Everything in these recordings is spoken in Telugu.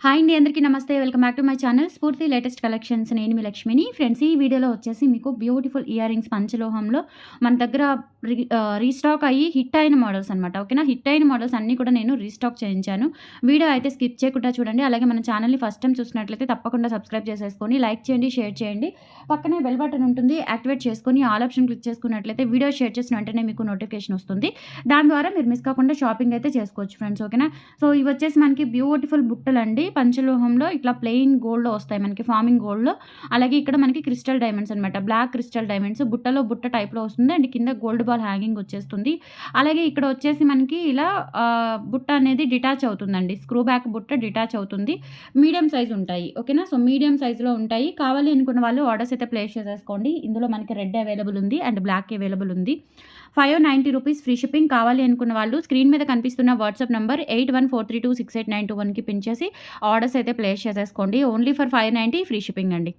హాయ్ అండి, అందరికీ నమస్తే. Welcome back to my channel స్ఫూర్తి లేటెస్ట్ కలెక్షన్స్. నేను మీ లక్ష్మిని. ఫ్రెండ్స్, ఈ వీడియోలో వచ్చేసి మీకు బ్యూటిఫుల్ ఇయర్ రింగ్స్ పంచలోహంలో మన దగ్గర రీస్టాక్ అయ్యి హిట్ అయిన మోడల్స్ అనమాట. ఓకేనా, హిట్ అయిన మోడల్స్ అన్నీ కూడా నేను రీస్టాక్ చేయించాను. వీడియో అయితే స్కిప్ చేయకుండా చూడండి. అలాగే మన ఛానల్ని ఫస్ట్ టైం చూసినట్లయితే తప్పకుండా సబ్స్క్రైబ్ చేసేసుకొని లైక్ చేయండి, షేర్ చేయండి. పక్కనే బెల్ బటన్ ఉంటుంది, యాక్టివేట్ చేసుకొని ఆల్ ఆప్షన్ క్లిక్ చేసుకున్నట్లయితే వీడియో షేర్ చేసిన వెంటనే మీకు నోటిఫికేషన్ వస్తుంది. దాని ద్వారా మీరు మిస్ కాకుండా షాపింగ్ అయితే చేసుకోవచ్చు ఫ్రెండ్స్. ఓకేనా, సో ఇవి వచ్చేసి మనకి బ్యూటిఫుల్ బుట్టలండి. పంచలోహంలో ఇట్లా ప్లెయిన్ గోల్డ్‌లో వస్తాయి మనకి, ఫార్మింగ్ గోల్డ్‌లో. అలాగే ఇక్కడ మనకి క్రిస్టల్ డైమండ్స్ అనమాట. బ్లాక్ క్రిస్టల్ డైమండ్స్ బుట్టలో బుట్ట టైప్‌లో వస్తుంది. అండ్ కింద గోల్డ్ బాల్ హ్యాంగింగ్ వచ్చేస్తుంది. అలాగే ఇక్కడ వచ్చేసి మనకి ఇలా బుట్ట అనేది డిటాచ్ అవుతుందండి. స్క్రూ బ్యాక్ బుట్ట డిటాచ్ అవుతుంది. మీడియం సైజ్ ఉంటాయి. ఓకేనా, సో మీడియం సైజులో ఉంటాయి. కావాలి అనుకున్న వాళ్ళు ఆర్డర్స్ అయితే ప్లేస్ చేసేసుకోండి. ఇందులో మనకి రెడ్ అవైలబుల్ ఉంది అండ్ బ్లాక్ అవైలబుల్ ఉంది. 590 రూపీస్ ఫ్రీ షిప్పింగ్. కావాలి అనుకున్న వాళ్ళు స్క్రీన్ మీద కనిపిస్తున్న వాట్సాప్ నంబర్ 8143268921కి పిన్ చేసి ఆర్డర్స్ అయితే ప్లేస్ చేసేసుకోండి. ఓన్లీ ఫర్ 590 ఫ్రీ షిప్పింగ్ అండి.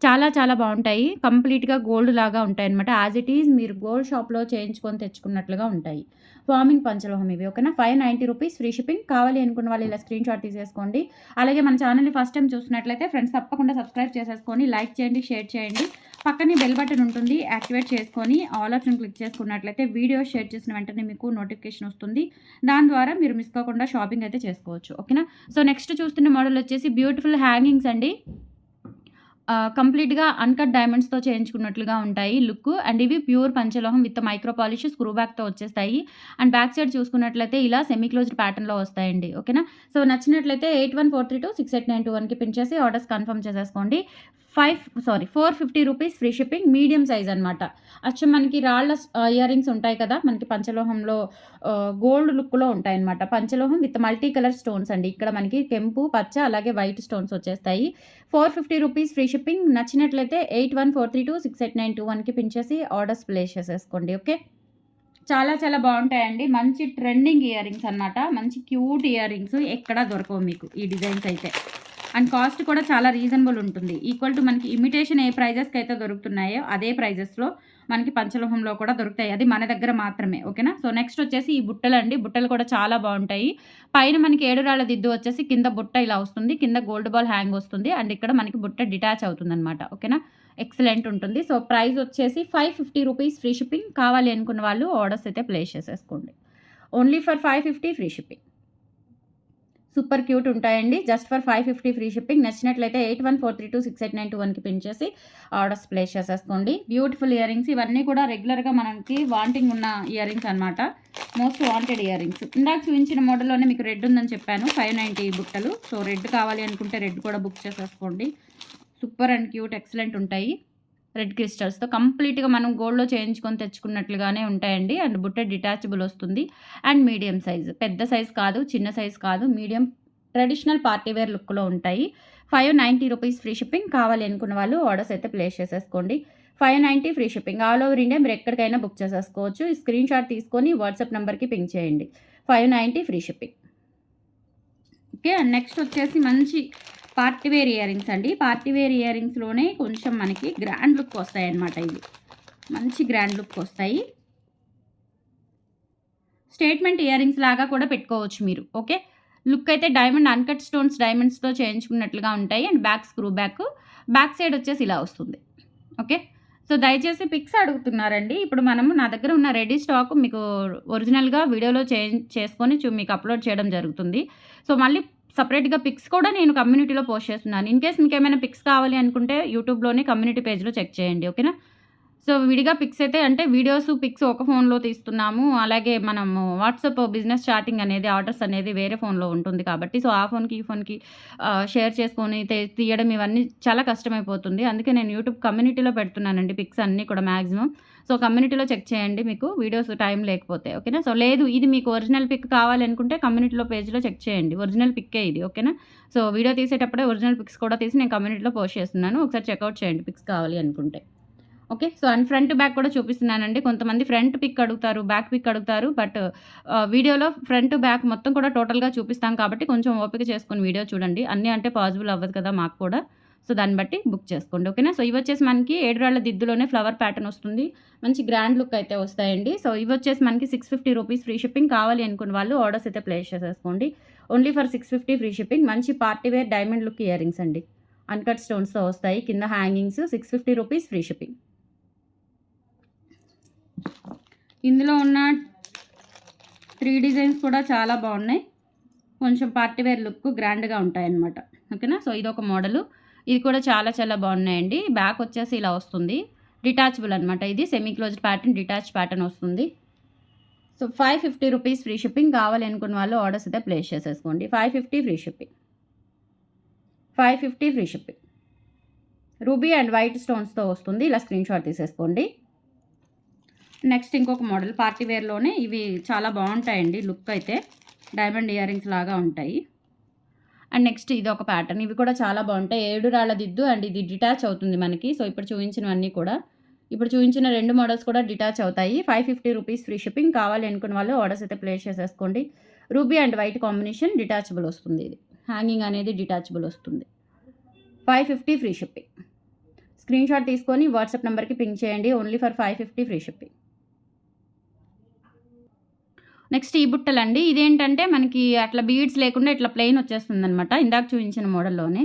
చాలా చాలా బాగుంటాయి. కంప్లీట్‌గా గోల్డ్ లాగా ఉంటాయన్నమాట. యాజ్ ఇట్ ఈజ్ మీరు గోల్డ్ షాప్‌లో చేయించుకొని తెచ్చుకున్నట్లుగా ఉంటాయి. ఫార్మింగ్ పంచలోహం ఇవి. ఓకేనా, 590 రూపీస్ ఫ్రీ షిప్పింగ్. కావాలి అనుకున్న వాళ్ళు ఇలా స్క్రీన్ షాట్ తీసేసుకోండి. అలాగే మన ఛానల్ని ఫస్ట్ టైం చూసినట్లయితే ఫ్రెండ్స్ తప్పకుండా సబ్స్క్రైబ్ చేసేసుకొని లైక్ చేయండి, షేర్ చేయండి. పక్కనే బెల్ బటన్ ఉంటుంది, యాక్టివేట్ చేసుకొని ఆల్ ఆప్షన్ క్లిక్ చేసుకున్నట్లయితే వీడియో షేర్ చేసిన వెంటనే మీకు నోటిఫికేషన్ వస్తుంది. దాని ద్వారా మీరు మిస్ కాకుండా షాపింగ్ అయితే చేసుకోవచ్చు. ఓకేనా, సో నెక్స్ట్ చూస్తున్న మోడల్ వచ్చేసి బ్యూటిఫుల్ హ్యాంగింగ్స్ అండి. కంప్లీట్‌గా అన్‌కట్ డైమండ్స్‌తో చేయించుకున్నట్లుగా ఉంటాయి లుక్. అండ్ ఇవి ప్యూర్ పంచలోహం విత్ మైక్రో పాలిష్ స్క్రూ బ్యాక్‌తో వచ్చేస్తాయి. అండ్ బ్యాక్ సైడ్ చూసుకున్నట్లయితే ఇలా సెమీ క్లోజ్డ్ ప్యాటర్న్‌లో వస్తాయండి. ఓకేనా, సో నచ్చినట్లయితే 8143268921కి పిన్ చేసి ఆర్డర్స్ కన్ఫర్మ్ చేసేసుకోండి. 450 rupees free shipping. Medium size అనమాట. అచ్చం మనకి రాళ్ళ ఇయర్ రింగ్స్ ఉంటాయి కదా, మనకి పంచలోహంలో గోల్డ్ లుక్‌లో ఉంటాయన్నమాట. పంచలోహం విత్ మల్టీ కలర్ స్టోన్స్ అండి. ఇక్కడ మనకి కెంపు, పచ్చ అలాగే వైట్ స్టోన్స్ వచ్చేస్తాయి. 450 రూపీస్ ఫ్రీ షిప్పింగ్. నచ్చినట్లయితే 8143268921కి పిన్ చేసి ఆర్డర్స్ ప్లేస్ చేసేసుకోండి. ఓకే, చాలా చాలా బాగుంటాయండి. మంచి ట్రెండింగ్ ఇయర్ రింగ్స్ అనమాట. మంచి క్యూట్ ఇయర్ రింగ్స్ ఎక్కడా దొరకవు మీకు ఈ డిజైన్స్ అయితే. అండ్ కాస్ట్ కూడా చాలా రీజనబుల్ ఉంటుంది. ఈక్వల్ టు మనకి ఇమిటేషన్ ఏ ప్రైజెస్కి అయితే దొరుకుతున్నాయో అదే ప్రైజెస్లో మనకి పంచలోహంలో కూడా దొరుకుతాయి. అది మన దగ్గర మాత్రమే. ఓకేనా, సో నెక్స్ట్ వచ్చేసి ఈ బుట్టలు అండి. బుట్టలు కూడా చాలా బాగుంటాయి. పైన మనకి 7 రాళ్ళ దిద్దు వచ్చేసి కింద బుట్ట ఇలా వస్తుంది, కింద గోల్డ్ బాల్ హ్యాంగ్ వస్తుంది. అండ్ ఇక్కడ మనకి బుట్ట డిటాచ్ అవుతుంది అనమాట. ఓకేనా, ఎక్సలెంట్ ఉంటుంది. సో ప్రైస్ వచ్చేసి 550 రూపీస్ ఫ్రీ షిప్పింగ్. కావాలి అనుకున్న వాళ్ళు ఆర్డర్స్ అయితే ప్లేస్ చేసేసుకోండి. Only for 550 free shipping. Super cute ఉంటాయండి. Just for 550 free shipping. నచ్చినట్లయితే 8143268921కి పిన్ చేసి ఆర్డర్స్ ప్లేస్ చేసేసుకోండి. బ్యూటిఫుల్ ఇయర్ రింగ్స్ ఇవన్నీ కూడా రెగ్యులర్గా మనకి వాంటింగ్ ఉన్న ఇయర్ రింగ్స్ అనమాట. Most wanted earrings. ఇందాక చూపించిన మోడల్లోనే మీకు రెడ్ ఉందని చెప్పాను, 590 బుట్టలు. సో రెడ్ కావాలి అనుకుంటే రెడ్ కూడా బుక్ చేసేసుకోండి. సూపర్ అండ్ క్యూట్ ఎక్సలెంట్ ఉంటాయి. రెడ్ క్రిస్టల్స్తో కంప్లీట్‌గా మనం గోల్డ్‌లో చేయించుకొని తెచ్చుకున్నట్లుగానే ఉంటాయండి. అండ్ బుట్ట డిటాచబుల్ వస్తుంది. అండ్ మీడియం సైజ్, పెద్ద సైజ్ కాదు, చిన్న సైజ్ కాదు, మీడియం ట్రెడిషనల్ పార్టీ వేర్ లుక్‌లో ఉంటాయి. 590 రూపీస్ ఫ్రీ షిప్పింగ్. కావాలి అనుకున్న వాళ్ళు ఆర్డర్స్ అయితే ప్లేస్ చేసేసుకోండి. 590 free shipping. All over India మీరు ఎక్కడికైనా బుక్ చేసేసుకోవచ్చు. ఈ స్క్రీన్ షాట్ తీసుకొని వాట్సాప్ నెంబర్కి పింక్ చేయండి. 590 free shipping. Okay, and next వచ్చేసి మంచి పార్టీ వేర్ ఇయర్ రింగ్స్ అండి. పార్టీ వేర్ ఇయర్ రింగ్స్లోనే కొంచెం మనకి గ్రాండ్ లుక్ వస్తాయి అన్నమాట. ఇవి మంచి గ్రాండ్ లుక్ వస్తాయి. స్టేట్మెంట్ ఇయర్ రింగ్స్ లాగా కూడా పెట్టుకోవచ్చు మీరు. ఓకే, లుక్ అయితే డైమండ్ అన్కట్ స్టోన్స్ డైమండ్స్తో చేయించుకున్నట్లుగా ఉంటాయి. And back screw back side వచ్చేసి ఇలా వస్తుంది. ఓకే, సో దయచేసి పిక్స్ అడుగుతున్నారండి. ఇప్పుడు మనము నా దగ్గర ఉన్న రెడీ స్టాక్ మీకు ఒరిజినల్గా వీడియోలో చేసుకొని మీకు అప్లోడ్ చేయడం జరుగుతుంది. సో మళ్ళీ సపరేట్‌గా పిక్స్ కూడా నేను కమ్యూనిటీలో పోస్ట్ చేస్తున్నాను. ఇన్ కేస్ మీకు ఏమైనా పిక్స్ కావాలి అనుకుంటే యూట్యూబ్‌లోనే కమ్యూనిటీ పేజ్‌లో చెక్ చేయండి. ఓకేనా, సో విడిగా పిక్స్ అయితే అంటే వీడియోస్, పిక్స్ ఒక ఫోన్‌లో తీస్తున్నాము. అలాగే మనము వాట్సాప్ బిజినెస్ చాటింగ్ అనేది ఆర్డర్స్ అనేది వేరే ఫోన్‌లో ఉంటుంది కాబట్టి సో ఆ ఫోన్‌కి ఈ ఫోన్‌కి షేర్ చేసుకొని తీయడం ఇవన్నీ చాలా కష్టమైపోతుంది. అందుకే నేను యూట్యూబ్ కమ్యూనిటీలో పెడుతున్నానండి పిక్స్ అన్నీ కూడా మ్యాక్సిమం. సో కమ్యూనిటీలో చెక్ చేయండి మీకు వీడియోస్ టైం లేకపోతే. ఓకేనా, సో లేదు ఇది మీకు ఒరిజినల్ పిక్ కావాలి అనుకుంటే కమ్యూనిటీలో పేజ్‌లో చెక్ చేయండి. ఒరిజినల్ పిక్కే ఇది. ఓకేనా, సో వీడియో తీసేటప్పుడే ఒరిజినల్ పిక్స్ కూడా తీసి నేను కమ్యూనిటీలో పోస్ట్ చేస్తున్నాను. ఒకసారి చెక్అవుట్ చేయండి పిక్స్ కావాలి అనుకుంటే. Okay, so and front back కూడా చూపిస్తున్నానండి. కొంతమంది ఫ్రంట్ పిక్ అడుగుతారు, బ్యాక్ పిక్ అడుగుతారు. బట్ వీడియోలో ఫ్రంట్ బ్యాక్ మొత్తం కూడా టోటల్గా చూపిస్తాం కాబట్టి కొంచెం ఓపిక చేసుకొని వీడియో చూడండి. అన్నీ అంటే పాసిబుల్ అవ్వదు కదా మాకు కూడా. సో దాన్ని బట్టి బుక్ చేసుకోండి. ఓకేనా, సో ఇవి వచ్చేసి మనకి 7 రాళ్ళ దిద్దులోనే ఫ్లవర్ ప్యాటర్న్ వస్తుంది. మంచి గ్రాండ్ లుక్ అయితే వస్తాయండి. సో ఇవి వచ్చేసి మనకి 650 రూపీస్ ఫ్రీ షిప్పింగ్. కావాలి అనుకున్న వాళ్ళు ఆర్డర్స్ అయితే ప్లేస్ చేసేసుకోండి. Only for 650 free shipping. మంచి party wear diamond look earrings అండి. అన్‌కట్ స్టోన్స్‌తో వస్తాయి. కింద హ్యాంగింగ్స్ 650 రూపీస్ ఫ్రీ షిప్పింగ్. ఇందులో ఉన్న 3 డిజైన్స్ కూడా చాలా బాగున్నాయి. కొంచెం పార్టీ వేర్ లుక్ గ్రాండ్‌గా ఉంటాయన్నమాట. ఓకేనా. సో ఇదొక మోడలు. ఇది కూడా చాలా చాలా బాగున్నాయండి. బ్యాక్ వచ్చేసి ఇలా వస్తుంది. డిటాచబుల్ అనమాట. ఇది semi closed pattern, detach pattern వస్తుంది. So 550 rupees free shipping. కావాలి అనుకున్న వాళ్ళు ఆర్డర్స్ అయితే ప్లేస్ చేసేసుకోండి. 550 free shipping. 550 free shipping. Ruby and white స్టోన్స్‌తో వస్తుంది. ఇలా స్క్రీన్ షాట్ తీసేసుకోండి. నెక్స్ట్ ఇంకొక మోడల్ పార్టీ వేర్‌లోనే ఇవి చాలా బాగుంటాయండి. లుక్ అయితే డైమండ్ ఇయర్ రింగ్స్ లాగా ఉంటాయి. అండ్ నెక్స్ట్ ఇది ఒక ప్యాటర్న్. ఇవి కూడా చాలా బాగుంటాయి. 7 రాళ్ళ దిద్దు అండ్ ఇది డిటాచ్ అవుతుంది మనకి. సో ఇప్పుడు చూపించినవన్నీ కూడా, ఇప్పుడు చూపించిన 2 మోడల్స్ కూడా డిటాచ్ అవుతాయి. 550 రూపీస్ ఫ్రీ షిప్పింగ్. కావాలి అనుకున్న వాళ్ళు ఆర్డర్స్ అయితే ప్లేస్ చేసేసుకోండి. Ruby and white combination detachable వస్తుంది. ఇది హ్యాంగింగ్ అనేది డిటాచబుల్ వస్తుంది. 550 ఫ్రీ షిప్పింగ్. స్క్రీన్ షాట్ తీసుకొని వాట్సాప్ నెంబర్కి పింక్ చేయండి. Only for 550 free shipping. Next ఈ బుట్టలండి. ఇదేంటంటే మనకి అట్లా బీడ్స్ లేకుండా ఇట్లా ప్లెయిన్ వచ్చేస్తుందనమాట. ఇందాక చూపించిన మోడల్లోనే.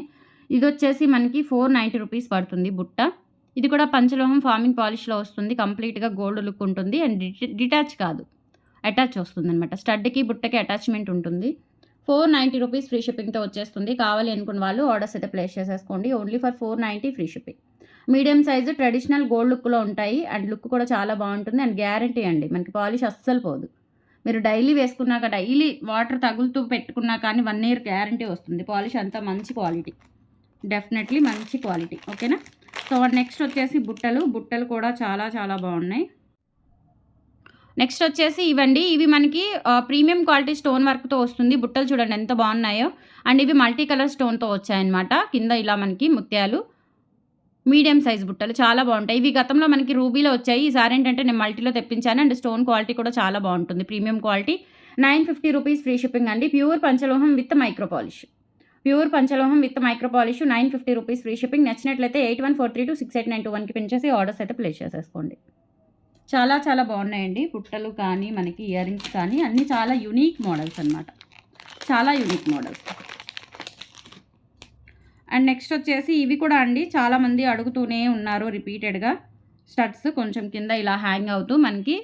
ఇది వచ్చేసి మనకి 490 రూపీస్ పడుతుంది బుట్ట. ఇది కూడా పంచలోహం ఫార్మింగ్ పాలిష్లో వస్తుంది. కంప్లీట్గా గోల్డ్ లుక్ ఉంటుంది. అండ్ డిటాచ్ కాదు, అటాచ్ వస్తుందనమాట. స్టడ్కి బుట్టకి అటాచ్మెంట్ ఉంటుంది. 490 రూపీస్ ఫ్రీ షిప్పింగ్తో వచ్చేస్తుంది. కావాలి అనుకున్న వాళ్ళు ఆర్డర్స్ అయితే ప్లేస్ చేసేసుకోండి. Only for 490 free shipping. Medium size traditional gold లుక్లో ఉంటాయి. అండ్ లుక్ కూడా చాలా బాగుంటుంది. అండ్ గ్యారంటీ అండి, మనకి పాలిష్ అస్సలు పోదు. మీరు డైలీ వేసుకున్నాక, డైలీ వాటర్ తగులుతూ పెట్టుకున్నా కానీ 1 ఇయర్ గ్యారంటీ వస్తుంది. పాలిష్ అంతా మంచి క్వాలిటీ, డెఫినెట్లీ మంచి క్వాలిటీ. ఓకేనా. సో నెక్స్ట్ వచ్చేసి బుట్టలు కూడా చాలా చాలా బాగున్నాయి. నెక్స్ట్ వచ్చేసి ఇవండి. ఇవి మనకి ప్రీమియం క్వాలిటీ స్టోన్ వర్క్తో వస్తుంది. బుట్టలు చూడండి ఎంత బాగున్నాయో. అండ్ ఇవి మల్టీ కలర్ స్టోన్తో వచ్చాయన్నమాట. కింద ఇలా మనకి ముత్యాలు. మీడియం సైజ్ బుట్టలు చాలా బాగుంటాయి. ఇవి గతంలో మనకి రూబీలో వచ్చాయి. ఈసారి ఏంటంటే నేను మల్టీలో తెప్పించాను. అండ్ స్టోన్ క్వాలిటీ కూడా చాలా బాగుంటుంది. Premium quality. 950 rupees free shipping అండి. ప్యూర్ పంచలోహం with micro polish. 950 rupees free shipping. నచ్చినట్లయితే 8143268921కి పిన్ చేసి ఆర్డర్స్ అయితే ప్లేస్ చేసేసుకోండి. చాలా చాలా బాగున్నాయండి. బుట్టలు కానీ మనకి ఇయర్ రింగ్స్ కానీ అన్నీ చాలా యూనిక్ మోడల్స్ అనమాట. చాలా యూనిక్ మోడల్స్. అండ్ నెక్స్ట్ వచ్చేసి ఇవి కూడా అండి చాలామంది అడుగుతూనే ఉన్నారు రిపీటెడ్గా. స్టడ్స్ కొంచెం కింద ఇలా హ్యాంగ్ అవుతూ మనకి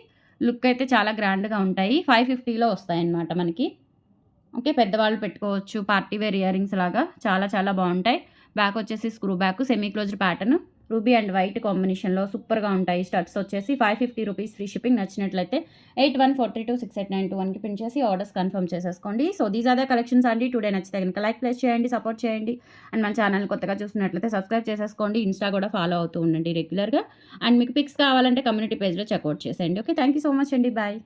లుక్ అయితే చాలా గ్రాండ్గా ఉంటాయి. 550లో వస్తాయన్నమాట మనకి. ఓకే, పెద్దవాళ్ళు పెట్టుకోవచ్చు. పార్టీ వేర్ ఇయర్ రింగ్స్ లాగా చాలా చాలా బాగుంటాయి. బ్యాక్ వచ్చేసి screw back, semi closed pattern, ruby and white కాంబినేషన్లో సూపర్గా ఉంటాయి. స్టడ్స్ వచ్చేసి 550 రూపీస్ ఫ్రీ షిప్పింగ్. నచ్చినట్లయితే 8143268921కి పిన్ చేసి ఆర్డర్స్ కన్ఫర్మ్ చేసేసుకోండి. So these are the collections అండి. టుడే నచ్చితే కనుక లైక్ ప్లేస్ చేయండి, సపోర్ట్ చేయండి. అండ్ మన ఛానల్ కొత్తగా చూస్తున్నట్లయితే సబ్స్క్రైబ్ చేసేసుకోండి. ఇన్స్టా కూడా ఫాలో అవుతూ ఉండండి రెగ్యులర్గా. అండ్ మీకు పిక్స్ కావాలంటే కమ్యూనిటీ పేజ్లో చెక్అవుట్ చేసేయండి. Okay, thank you so much అండి. బాయ్.